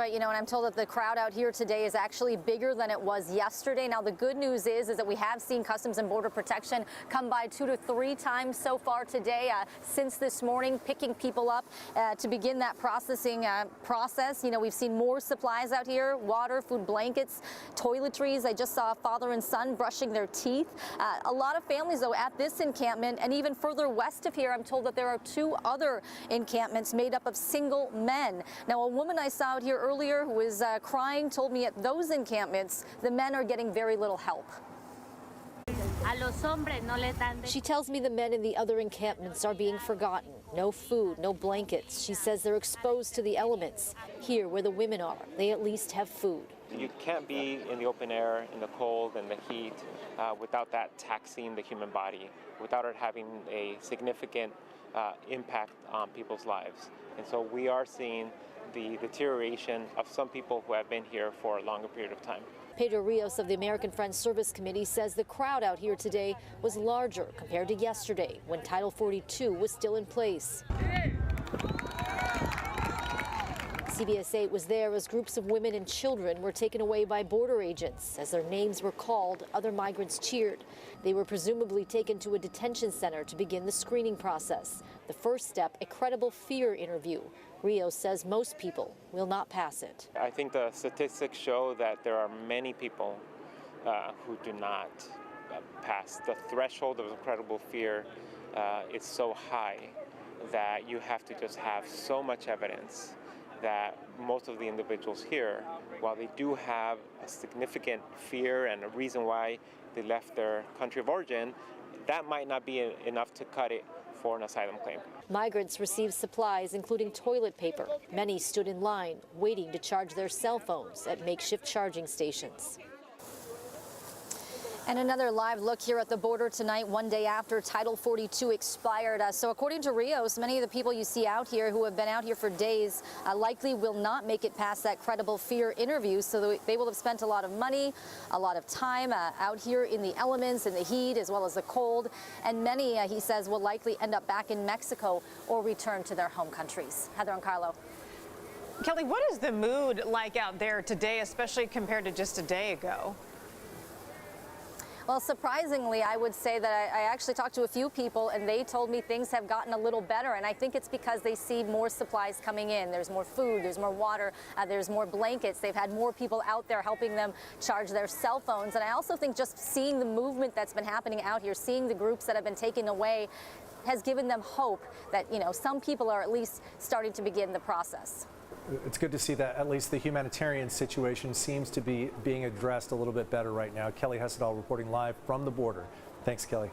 Right, and I'm told that the crowd out here today is actually bigger than it was yesterday. Now, the good news is that we have seen Customs and Border Protection come by 2 to 3 times so far today since this morning, picking people up to begin that processing process. We've seen more supplies out here: water, food, blankets, toiletries. I just saw a father and son brushing their teeth. A lot of families, though, at this encampment, and even further west of here, I'm told that there are 2 other encampments made up of single men. Now, a woman I saw out here earlier who was crying told me at those encampments the men are getting very little help. She tells me the men in the other encampments are being forgotten. No food, no blankets. She says they're exposed to the elements. Here, where the women are, they at least have food. You can't be in the open air, in the cold and the heat, without that taxing the human body, without it having a significant impact on people's lives. And so we are seeing the deterioration of some people who have been here for a longer period of time. Pedro Rios of the American Friends Service Committee says the crowd out here today was larger compared to yesterday, when Title 42 was still in place. CBS 8 was there as groups of women and children were taken away by border agents. As their names were called, other migrants cheered. They were presumably taken to a detention center to begin the screening process. The first step, a credible fear interview. Rios says most people will not pass it. I think the statistics show that there are many people who do not pass. The threshold of credible fear is so high that you have to just have so much evidence that most of the individuals here, while they do have a significant fear and a reason why they left their country of origin, that might not be enough to cut it for an asylum claim. Migrants received supplies, including toilet paper. Many stood in line, waiting to charge their cell phones at makeshift charging stations. And another live look here at the border tonight, one day after Title 42 expired. So according to Rios, many of the people you see out here who have been out here for days likely will not make it past that credible fear interview. So they will have spent a lot of money, a lot of time out here in the elements, in the heat, as well as the cold. And many, he says, will likely end up back in Mexico or return to their home countries. Heather and Carlo. Kelly, what is the mood like out there today, especially compared to just a day ago? Well, surprisingly, I would say that I actually talked to a few people and they told me things have gotten a little better. And I think it's because they see more supplies coming in. There's more food, there's more water, there's more blankets. They've had more people out there helping them charge their cell phones. And I also think just seeing the movement that's been happening out here, seeing the groups that have been taken away, has given them hope that, some people are at least starting to begin the process. It's good to see that at least the humanitarian situation seems to be being addressed a little bit better right now. Kelly Hessedall reporting live from the border. Thanks, Kelly.